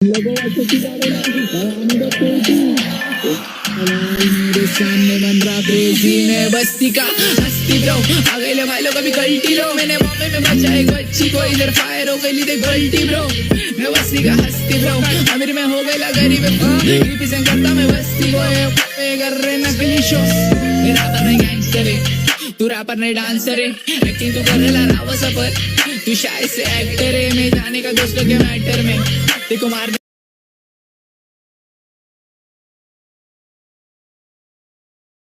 मेरे सामने बन रहा क्रेजी मैं बस्ती का हस्ती ब्रो आ गए भाई लोग अभी गलती लो मैंने बॉम्बे में बचा एक बच्ची को इधर फायर हो गई देख गलती ब्रो मैं बस्ती का हस्ती ब्रो अमीर में हो गया गरीब रिप्रेजेंट करता मैं बस्ती को ये कर रहे नकली शो मेरा पर नहीं गैंगस्टर है तू रैपर नहीं डांसर है एक्टिंग तू कर रहा राव सफर तू शायद से एक्टर है मैं जाने का दोस्तों के मैटर में देखो मार